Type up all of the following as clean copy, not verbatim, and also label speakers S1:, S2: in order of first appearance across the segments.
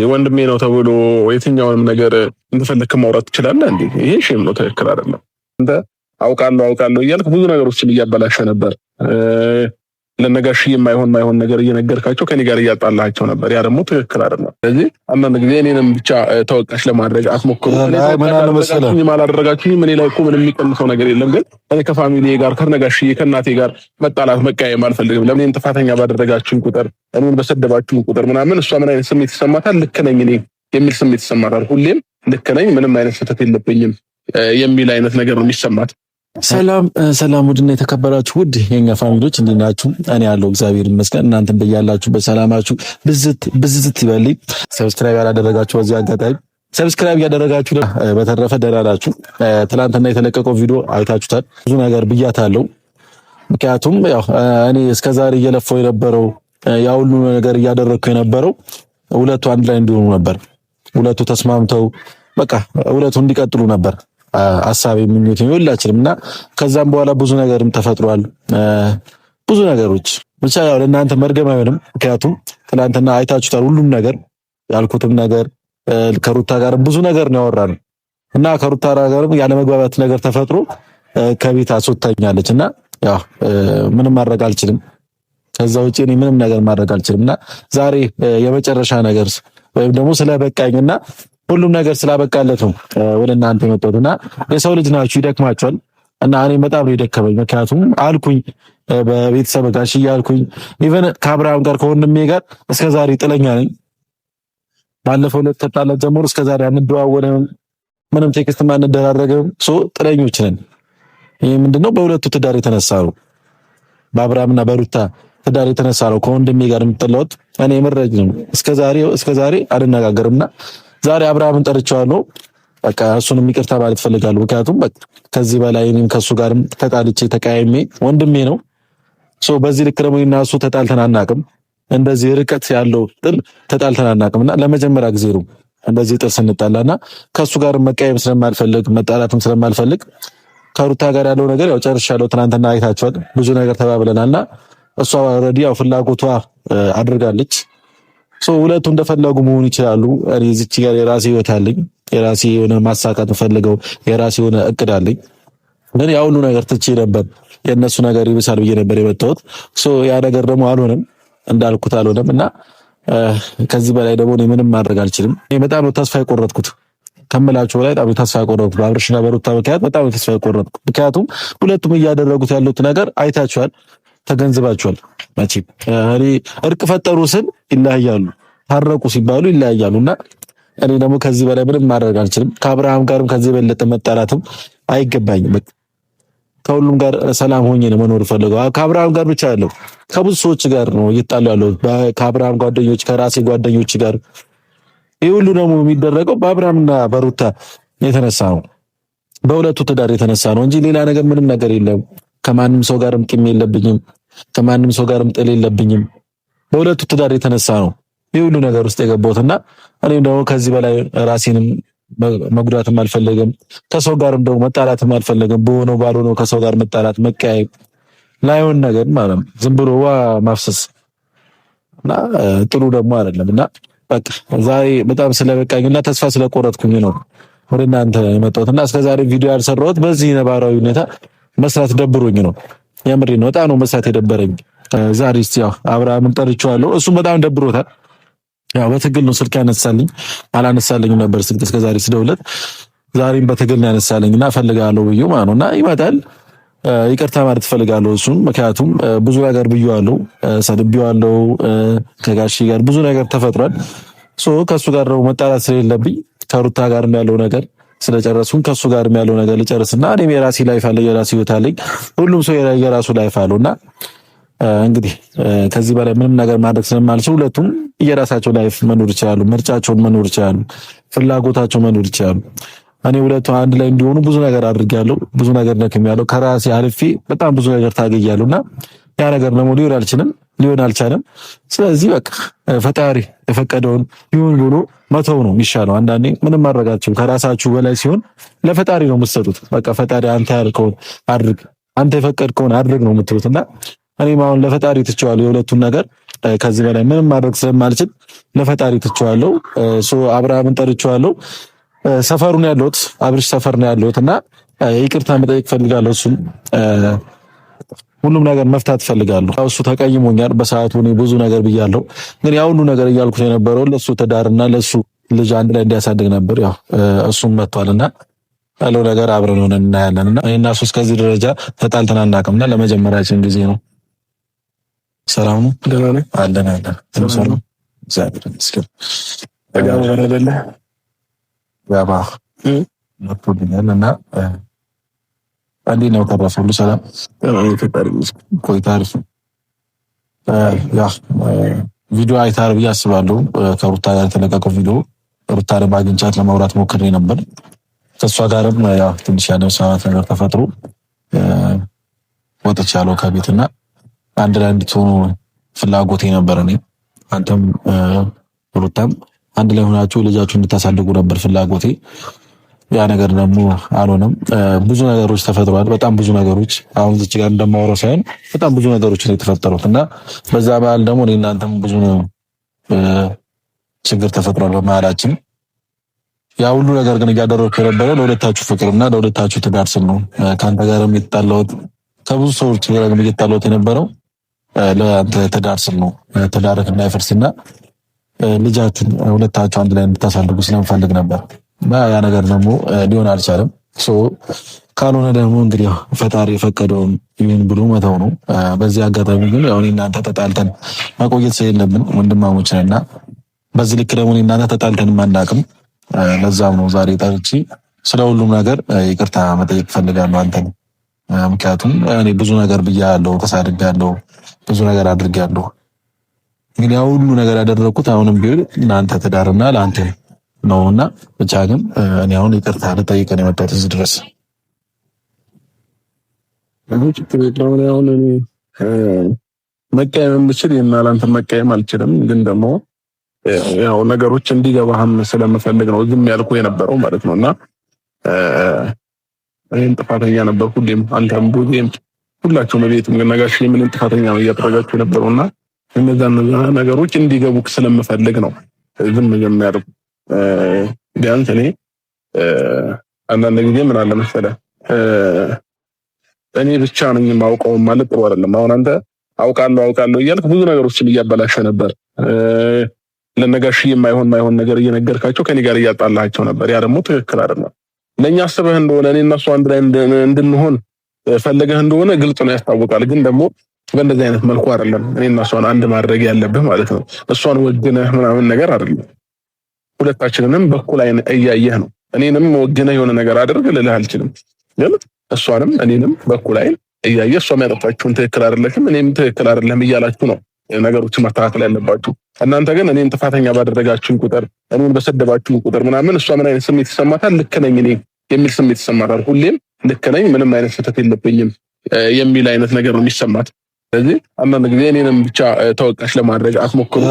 S1: ወንድሜ ነው ተብሎ የትኛውንም ነገር እንደፈለክ ማውራት ትችላለህ እንዴ? ይሄ ሼም ነው፣ ትክክል አይደለም። እንደ አውቃለሁ እያልክ ብዙ ነገሮችን እያበላሸ ነበር። ለነጋሽ የማይሆን ነገር እየነገርካቸው ከኔ ጋር እያጣላቸው ነበር። ያ ደግሞ ትክክል አይደለም። ስለዚህ አንዳንድ ጊዜ እኔንም ብቻ ተወቃሽ ለማድረግ አትሞክሩ። ማላደረጋችሁኝ እኔ ላይ እኮ ምንም የሚቀንሰው ነገር የለም። ግን እኔ ከፋሚሊ ጋር ከነጋሽ ከእናቴ ጋር መጣላት መቃየም አልፈልግም። ለምን ጥፋተኛ ባደረጋችሁኝ ቁጥር እኔን በሰደባችሁኝ ቁጥር ምናምን እሷ ምን አይነት ስሜት ይሰማታል? ልክ ነኝ እኔ የሚል ስሜት ይሰማታል። ሁሌም ልክ ነኝ፣ ምንም አይነት ስህተት የለብኝም የሚል አይነት ነገር ነው የሚሰማት።
S2: ሰላም ውድና የተከበራችሁ ውድ የኛ ፋሚሊዎች እንዴት ናችሁ? እኔ ያለው እግዚአብሔር ይመስገን። እናንተም በያላችሁ በሰላማችሁ ብዝት ይበልኝ። ሰብስክራይብ ያላደረጋችሁ በዚህ አጋጣሚ ሰብስክራይብ ያደረጋችሁ፣ በተረፈ ደህና ናችሁ? ትናንትና የተለቀቀው ቪዲዮ አይታችሁታል። ብዙ ነገር ብያታለሁ። ምክንያቱም ያው እኔ እስከዛሬ እየለፋው የነበረው ያ ሁሉ ነገር እያደረግኩ የነበረው ሁለቱ አንድ ላይ እንዲሆኑ ነበር። ሁለቱ ተስማምተው በቃ ሁለቱ እንዲቀጥሉ ነበር ሐሳቤ ምኞቴ ሁላችንም። ከዛም በኋላ ብዙ ነገርም ተፈጥሯል። ብዙ ነገሮች ብቻ ያው ለእናንተ መርገም አይሆንም። ምክንያቱም ትናንትና አይታችሁታል። ሁሉም ነገር ያልኩትም ነገር ከሩታ ጋርም ብዙ ነገር ነው ያወራነው እና ከሩታ ጋርም ያለ መግባባት ነገር ተፈጥሮ ከቤት አስወጣኛለች እና ያው ምንም ማድረግ አልችልም። ከዛ ውጪ እኔ ምንም ነገር ማድረግ አልችልምና ዛሬ የመጨረሻ ነገር ወይም ደግሞ ስለበቃኝና ሁሉም ነገር ስላበቃለት ነው ወደ እናንተ የመጣሁትና የሰው ልጅ ናችሁ፣ ይደክማችኋል እና እኔ በጣም ነው የደከመኝ። ምክንያቱም አልኩኝ በቤተሰብ ጋር እያልኩኝ ኢቨን ከአብርሃም ጋር ከወንድሜ ጋር እስከዛሬ ጥለኛ ነኝ። ባለፈው ዕለት ተጣላን ጀምሮ እስከዛሬ አንደዋወልም፣ ምንም ቴክስት ማንደራረግም። ጥለኞች ነን። ይሄ ምንድነው? በሁለቱ ትዳር የተነሳ ነው። በአብርሃምና በሩታ ትዳር የተነሳ ነው ከወንድሜ ጋር የምጥለውት። እኔ ምረጅ ነው እስከዛሬ አልነጋገርምና ዛሬ አብርሃምን ጠርቼዋለሁ። በቃ እሱንም ይቅርታ ማለት ፈልጋለሁ። ምክንያቱም በቃ ከዚህ በላይ እኔም ከሱ ጋርም ተጣልቼ ተቃየሜ ወንድሜ ነው። በዚህ ልክ ደግሞ እና እሱ ተጣልተን አናውቅም። እንደዚህ ርቀት ያለው ጥል ተጣልተን አናውቅምና ለመጀመሪያ ጊዜ ነው እንደዚህ ጥል ስንጣላና ከሱ ጋር መቃየም ስለማልፈልግ መጣላትም ስለማልፈልግ ከሩታ ጋር ያለው ነገር ያው ጨርሻለሁ። ትናንትና አይታችኋል። ብዙ ነገር ተባብለናልና እሷ ኦልሬዲ ያው ፍላጎቷ አድርጋለች። ሁለቱ እንደፈለጉ መሆን ይችላሉ። እኔ እዚች ጋር የራሴ ህይወት አለኝ። የራሴ የሆነ ማሳካት ፈልገው የራሴ የሆነ እቅድ አለኝ። ግን ያው ሁሉ ነገር ትቼ ነበር። የነሱ ነገር ይብሳል ብዬ ነበር የመጣሁት። ያ ነገር ደግሞ አልሆነም፣ እንዳልኩት አልሆነም እና ከዚህ በላይ ደግሞ እኔ ምንም ማድረግ አልችልም። እኔ በጣም ነው ተስፋ የቆረጥኩት ከምላችሁ ላይ በጣም ተስፋ የቆረጥኩት በአብርሽና በሩታ ምክንያት በጣም ነው ተስፋ የቆረጥኩት። ምክንያቱም ሁለቱም እያደረጉት ያሉት ነገር አይታችኋል፣ ተገንዝባችኋል። መቼም እኔ እርቅ ፈጠሩ ስል ይለያያሉ፣ ታረቁ ሲባሉ ይለያያሉና እኔ ደግሞ ከዚህ በላይ ምንም ማድረግ አልችልም። ከአብርሃም ጋርም ከዚህ የበለጠ መጣላትም አይገባኝም። ከሁሉም ጋር ሰላም ሆኜ ነው መኖር ፈልገው። ከአብርሃም ጋር ብቻ ያለው ከብዙ ሰዎች ጋር ነው እየጣሉ ያለው፣ ከአብርሃም ጓደኞች፣ ከራሴ ጓደኞች ጋር። ይሄ ሁሉ ደግሞ የሚደረገው በአብርሃምና በሩታ የተነሳ ነው፣ በሁለቱ ትዳር የተነሳ ነው እንጂ ሌላ ነገር ምንም ነገር የለም። ከማንም ሰው ጋርም ቂም የለብኝም፣ ከማንም ሰው ጋርም ጥል የለብኝም። በሁለቱ ትዳር የተነሳ ነው ይሄ ሁሉ ነገር ውስጥ የገባሁትና እኔም ደግሞ ከዚህ በላይ ራሴንም መጉዳትም አልፈለግም፣ ከሰው ጋርም ደግሞ መጣላትም አልፈለግም። በሆነው ባልሆነው ከሰው ጋር መጣላት መቀያየም ላይሆን ነገር ማለት ዝም ብሎ ማፍሰስ እና ጥሩ ደግሞ አይደለምና በቃ ዛሬ በጣም ስለበቃኝና ተስፋ ስለቆረጥኩኝ ነው ወደ እናንተ የመጣሁትና እስከዛሬ ቪዲዮ ያልሰራሁት በዚህ ነባራዊ ሁኔታ መስራት ደብሮኝ ነው። የምሬ ነው። በጣም ነው መስራት የደበረኝ። ዛሬ እስቲ ያው አብርሃምን ጠርቼዋለሁ። እሱም በጣም ደብሮታል። ያው በትግል ነው ስልክ ያነሳልኝ። አላነሳልኝም ነበር ስልክ እስከዛሬ ስደውለት፣ ዛሬም በትግል ነው ያነሳልኝና እፈልጋለሁ ብዬው ማለት ነውና ይመጣል። ይቅርታ ማለት እፈልጋለሁ እሱን። ምክንያቱም ብዙ ነገር ብዬዋለሁ፣ ሰድቤዋለሁ። ከጋሺ ጋር ብዙ ነገር ተፈጥሯል። ከሱ ጋር ነው መጣላት ስለሌለብኝ ከሩታ ጋር ያለው ነገር ስለጨረሱን ከሱ ጋር ያለው ነገር ልጨርስና እኔም የራሴ ላይፍ አለ፣ የራሴ ህይወት አለኝ። ሁሉም ሰው የራሱ ላይፍ አለውና እንግዲህ ከዚህ በላይ ምንም ነገር ማድረግ ስለማልችል ሁለቱም የራሳቸው ላይፍ መኖር ይችላሉ፣ ምርጫቸውን መኖር ይችላሉ፣ ፍላጎታቸው መኖር ይችላሉ። እኔ ሁለቱ አንድ ላይ እንዲሆኑ ብዙ ነገር አድርጌያለሁ፣ ብዙ ነገር ደክሜያለሁ። ከራሴ አልፌ በጣም ብዙ ነገር ታገያለሁና ያ ነገር ደግሞ ሊሆን አልቻለም። ስለዚህ በቃ ፈጣሪ የፈቀደውን ይሁን ብሎ መተው ነው የሚሻለው። አንዳንዴ ምንም ማድረጋችሁ ከራሳችሁ በላይ ሲሆን ለፈጣሪ ነው የምትሰጡት። በቃ ፈጣሪ አንተ ያልከውን አድርግ፣ አንተ የፈቀድከውን አድርግ ነው የምትሉትና እኔም አሁን ለፈጣሪ ትቼዋለሁ የሁለቱን ነገር። ከዚህ በላይ ምንም ማድረግ ስለማልችል ለፈጣሪ ትቼዋለሁ። አብርሃምን ጠርቼዋለሁ። ሰፈሩን ያለሁት አብርሽ ሰፈር ነው ያለሁት እና ይቅርታ መጠየቅ ፈልጋለሁ። እሱም ሁሉም ነገር መፍታት ፈልጋለሁ። እሱ ተቀይሞኛል በሰዓቱ እኔ ብዙ ነገር ብያለሁ። ግን ያ ሁሉ ነገር እያልኩት የነበረው ለሱ ትዳርና ለሱ ልጅ አንድ ላይ እንዲያሳድግ ነበር። ያው እሱም መጥቷልና ያለው ነገር አብረን ሆነን እናያለንና እኔና እሱ እስከዚህ ደረጃ ተጣልተን አናውቅምና ለመጀመሪያችን ጊዜ ነው። ሰላም ነው ደህና ነኝ አለን ሰላም እግዚአብሔር ይመስገን። ተጋባ ወረደለ ያባ መጥቶልኛል እና እንዴት ነው ተረፈ? ሁሉ ሰላም ቆይታ አሪፍ ነው። ቪዲዮ አይተሃል ብዬ አስባለሁ። ከሩታ ጋር የተለቀቀው ቪዲዮ ሩታ ለማግኘት ለማውራት ሞክሬ ነበር። ከሷ ጋርም ያው ትንሽ ያለው ሰዓት ነገር ተፈጥሮ ወጥቻለሁ ከቤትና አንድ ላይ እንድትሆኑ ፍላጎቴ ነበር። እኔ አንተም ሩታም አንድ ላይ ሆናችሁ ልጃችሁን እንድታሳድጉ ነበር ፍላጎቴ። ያ ነገር ደግሞ አልሆነም። ብዙ ነገሮች ተፈጥሯል። በጣም ብዙ ነገሮች አሁን እዚህ ጋር እንደማወራው ሳይሆን በጣም ብዙ ነገሮች ነው የተፈጠሩት እና በዛ መሀል ደግሞ እኔ እናንተም ብዙ ችግር ተፈጥሯል በመሀላችን። ያ ሁሉ ነገር ግን እያደረኩ የነበረው ለሁለታችሁ ፍቅርና ለሁለታችሁ ትዳር ስል ነው። ከአንተ ጋርም የተጣላሁት ከብዙ ሰዎች ጋርም እየተጣላሁት የነበረው ለአንተ ትዳር ስል ነው። ትዳርህ እንዳይፈርስና ልጃችሁን ሁለታችሁ አንድ ላይ እንድታሳድጉ ስለምፈልግ ነበር። ያ ነገር ደግሞ ሊሆን አልቻለም። ካልሆነ ደግሞ እንግዲህ ፈጣሪ የፈቀደውን ይሁን ብሎ መተው ነው። በዚህ አጋጣሚ ግን ያው እናንተ ተጣልተን መቆየት ስለሌለብን ወንድማሞች ነንና በዚህ ልክ ደግሞ እናንተ ተጣልተን ማናቅም። ለዛም ነው ዛሬ ጠርቼ ስለ ሁሉም ነገር ይቅርታ መጠየቅ ፈልጋለሁ አንተን። ምክንያቱም እኔ ብዙ ነገር ብያለሁ፣ ተሳድቤያለሁ፣ ብዙ ነገር አድርጌያለሁ። ግን ያው ሁሉ ነገር ያደረኩት አሁንም ቢሆን እናንተ ትዳርና ለአንተ ነውና ብቻ ግን እኔ አሁን ይቅርታ ልጠይቅ ነው የመጣሁት እዚህ ድረስ።
S1: መቀየም ብችል የእናንተ መቀየም አልችልም። ግን ደግሞ ያው ነገሮች እንዲገባህም ስለምፈልግ ነው ዝም ያልኩ የነበረው ማለት ነውና እኔም ጥፋተኛ ነበር። ሁሌም አንተም ቡዜም ሁላችሁም በቤትም ነጋሽ ምንም ጥፋተኛ ነው እያደረጋችሁ የነበረውና እነዛ ነገሮች እንዲገቡክ ስለምፈልግ ነው ዝም ያልኩ። ቢያንስ እኔ አንዳንድ ጊዜ ምን አለ መሰለህ እኔ ብቻ ነኝ የማውቀው ማለት ጥሩ አይደለም። አሁን አንተ አውቃለሁ እያልክ ብዙ ነገሮችን እያበላሸ ነበር። ለነጋሽ የማይሆን ነገር እየነገርካቸው ከኔ ጋር እያጣላቸው ነበር። ያ ደግሞ ትክክል አይደለም። ለኛ አስበህ እንደሆነ እኔ እና እሱ አንድ ላይ እንድንሆን ፈልገህ እንደሆነ ግልጽ ነው ያስታውቃል። ግን ደግሞ በእንደዚህ አይነት መልኩ አይደለም እኔ እና እሷን አንድ ማድረግ ያለብህ ማለት ነው። እሷን ወግነህ ምናምን ነገር አይደለም። ሁለታችንንም በኩል አይን እያየህ ነው። እኔንም ወግነህ የሆነ ነገር አድርግ ልልህ አልችልም። ግን እሷንም እኔንም በኩል አይን እያየህ እሷም ያጠፋችሁን ትክክል አይደለችም እኔም ትክክል አይደለም እያላችሁ ነው ነገሮችን ማስተካከል ያለባችሁ። እናንተ ግን እኔን ጥፋተኛ ባደረጋችሁኝ ቁጥር እኔን በሰደባችሁኝ ቁጥር ምናምን እሷ ምን አይነት ስሜት ይሰማታል? ልክ ነኝ እኔ የሚል ስሜት ይሰማታል። ሁሌም ልክ ነኝ ምንም አይነት ስህተት የለብኝም የሚል አይነት ነገር ነው የሚሰማት። ስለዚህ አንዳንድ ጊዜ እኔንም ብቻ ተወቃሽ ለማድረግ አትሞክሩ።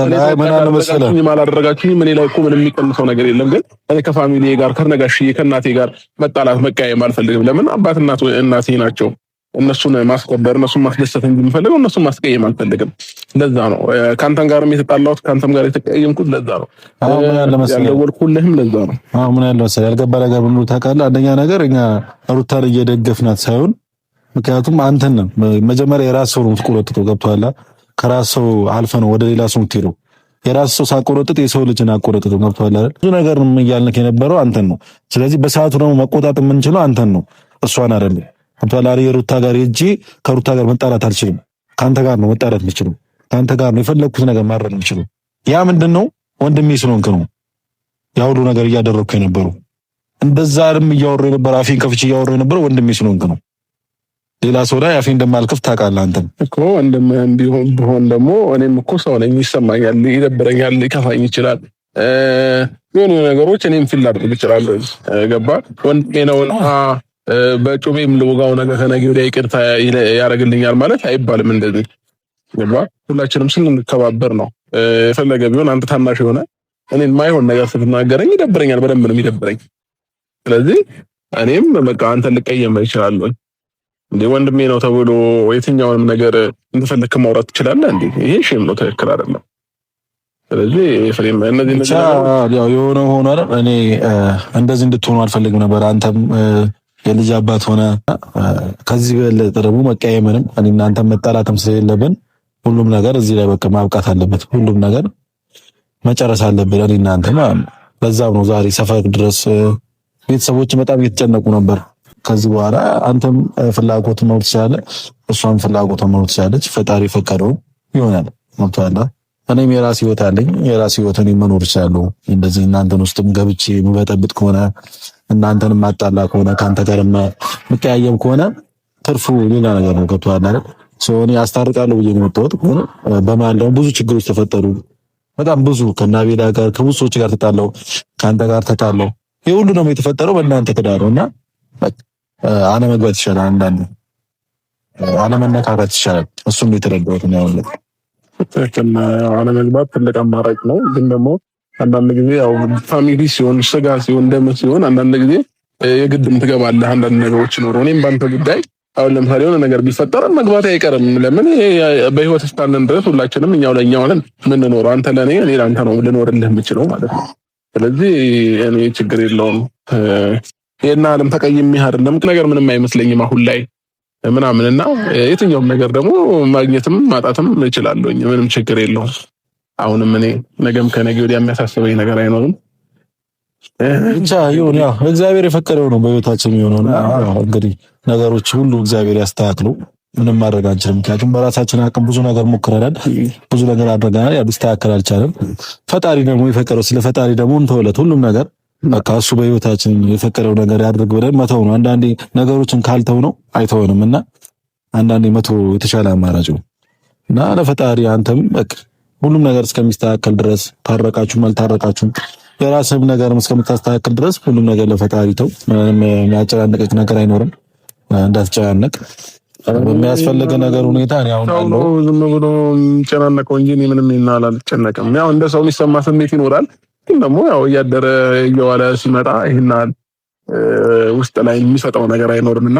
S1: ማላደረጋችሁኝ እኔ ላይ እኮ ምንም የሚቀንሰው ነገር የለም። ግን እኔ ከፋሚሊ ጋር ከነጋሽዬ ከእናቴ ጋር መጣላት መቀያየም አልፈልግም። ለምን አባት እናቴ ናቸው። እነሱን ማስከበር እነሱን ማስደሰት እንጂ የምፈልገው እነሱን ማስቀየም አልፈልግም። ለዛ ነው ካንተም ጋርም የተጣላሁት ካንተም ጋር የተቀየምኩት ለዛ ነው። ያልደወልኩልህም ለዛ ነው።
S2: ምን ያለው መሰለህ ያልገባ ነገር ምን ታውቃለህ? አንደኛ ነገር እኛ ሩታን እየደገፍናት ሳይሆን ምክንያቱም አንተን ነው መጀመሪያ የራስ ሰው ነው የምትቆረጥጠው። ገብቶሃል? ከራስ ሰው አልፈ ነው ወደ ሌላ ሰው የምትሄደው። የራስ ሰው ሳቆረጥጥ የሰው ልጅን አቆረጥጠው። ገብቶሃል አይደል? ብዙ ነገር እያልንክ የነበረው አንተን ነው። ስለዚህ በሰዓቱ ደግሞ መቆጣጥ የምንችለው አንተን ነው እሷን አይደለም። አንተላሪ ሩታ ጋር እጂ ከሩታ ጋር መጣላት አልችልም። ካንተ ጋር ነው መጣላት የምችለው። ካንተ ጋር ነው የፈለኩት ነገር ማድረግ የምችለው። ያ ምንድነው ወንድሜ ስለሆንክ ነው ያ ሁሉ ነገር እያደረኩ የነበረው። እንደዛ አይደለም እያወራሁ የነበረው አፌን ከፍቼ እያወራሁ የነበረው ወንድሜ ስለሆንክ ነው። ሌላ ሰው ላይ አፌን እንደማልከፍት ታውቃለህ አንተም
S1: እኮ። ቢሆን ደግሞ እኔም እኮ ሰው ነኝ፣ ይሰማኛል፣ ይደብረኛል፣ ሊከፋኝ ይችላል። የሆኑ ነገሮች እኔም ፊል ላድርግ እችላለሁ። ገባህ? ወንድሜ ነውና በጩቤም ልወጋው ነገር ከነገ ወዲያ ይቅርታ ያደርግልኛል ማለት አይባልም። እንደዚህ ገባህ? ሁላችንም ስንከባበር ነው። የፈለገ ቢሆን አንተ ታናሽ የሆነ እኔን ማይሆን ነገር ስትናገረኝ ይደብረኛል፣ በደንብ ነው የሚደብረኝ። ስለዚህ እኔም በቃ አንተ ልቀየም እችላለሁ። እንዴ ወንድሜ ነው ተብሎ የትኛውንም ነገር እንደፈለክ ማውራት ትችላለህ እንዴ? ይሄ ሼም ነው፣ ትክክል አይደለም። ስለዚህ ፍሬም እነዚህ
S2: ያው የሆነ ሆኖ አይደል እኔ እንደዚህ እንድትሆኑ አልፈልግም ነበር። አንተም የልጅ አባት ሆነ ከዚህ በለጠ ደግሞ መቀየምንም እኔ እናንተ መጣላትም ስለሌለብን ሁሉም ነገር እዚህ ላይ በቃ ማብቃት አለበት። ሁሉም ነገር መጨረስ አለብን እኔ እናንተ ማለት ነው። በዛው ነው ዛሬ ሰፈር ድረስ ቤተሰቦች በጣም እየተጨነቁ ነበር። ከዚህ በኋላ አንተም ፍላጎት ነው ትችላለህ፣ እሷም ፍላጎት ነው ትችላለች። ፈጣሪ ፈቀደው ይሆናል። መጥቷል። እኔም የራሴ ህይወት አለኝ፣ የራሴ ህይወት እኔ መኖር እችላለሁ። እንደዚህ እናንተን ውስጥም ገብቼ የምበጠብጥ ከሆነ እናንተንም ማጣላ ከሆነ ካንተ ጋር መቀያየም ከሆነ ትርፉ ሌላ ነገር ነው። ገብቶሃል አይደል? እኔ አስታርቃለሁ ብዬ ነው የመጣሁት። በመሀል ደግሞ ብዙ ችግሮች ተፈጠሩ። በጣም ብዙ ከናቤላ ጋር ከብዙ ሰዎች ጋር ተጣላሁ፣ ካንተ ጋር ተጣላሁ። ይሄ ሁሉ ነው የተፈጠረው በእናንተ ትዳር ነውና አለመግባት ይሻላል። አንዳንዴ አለመነካካት ይሻላል። እሱም ነው የተረዳሁት ነው ያለው።
S1: ትክክል። አለመግባት ትልቅ አማራጭ ነው። ግን ደግሞ አንዳንድ ጊዜ ያው ፋሚሊ ሲሆን ስጋ ሲሆን ደም ሲሆን አንዳንድ ጊዜ የግድም ትገባለህ። አንዳንድ ነገሮች ነው። እኔም ባንተ ጉዳይ አሁን ለምሳሌ የሆነ ነገር ቢፈጠር መግባት አይቀርም። ለምን በህይወት እስካለን ድረስ ሁላችንም እኛው ለኛው ነን የምንኖረው። አንተ ለኔ እኔ ለአንተ ነው ልኖርልህ የምችለው ማለት ነው። ስለዚህ እኔ ችግር የለውም። ይሄና ዓለም ተቀይሜ አይደለም ነገር ምንም አይመስለኝም አሁን ላይ ምናምንና የትኛውም ነገር ደግሞ ማግኘትም ማጣትም እችላለሁ። ምንም ችግር የለውም። አሁንም እኔ ነገም ከነገ ወዲያ የሚያሳስበኝ ነገር አይኖርም።
S2: ብቻ ይሁን፣ ያው እግዚአብሔር የፈቀደው ነው በህይወታችን የሚሆነውና እንግዲህ ነገሮች ሁሉ እግዚአብሔር ያስተካክሉ። ምንም ማድረግ አንችልም። ምክንያቱም በራሳችን አቅም ብዙ ነገር ሞክረናል፣ ብዙ ነገር አድርገናል። ያው ሊስተካከል አልቻለም። ፈጣሪ ደግሞ የፈቀደው ስለ ፈጣሪ ደግሞ እንተውለት ሁሉም ነገር በቃ እሱ በህይወታችን የፈቀደው ነገር ያድርግ ብለን መተው ነው። አንዳንዴ ነገሮችን ካልተው ነው አይተውንም እና አንዳንዴ መተው የተሻለ አማራጭ ነው እና ለፈጣሪ አንተም በቃ ሁሉም ነገር እስከሚስተካከል ድረስ ታረቃችሁም አልታረቃችሁም የራስህም ነገር እስከምታስተካክል ድረስ ሁሉም ነገር ለፈጣሪ ተው። ምንም የሚያጨናንቅህ ነገር አይኖርም። እንዳትጨናነቅ በሚያስፈልግ ነገር ሁኔታ ነው ያው ነው
S1: ዝም ብሎ የሚጨናነቀው እንጂ ምንም ይናል አልጨነቅም። ያው እንደ ሰው የሚሰማ ስሜት ይኖራል። ግን ደግሞ ያው እያደረ እየዋለ ሲመጣ ይሄናል ውስጥ ላይ የሚፈጠው ነገር አይኖርምና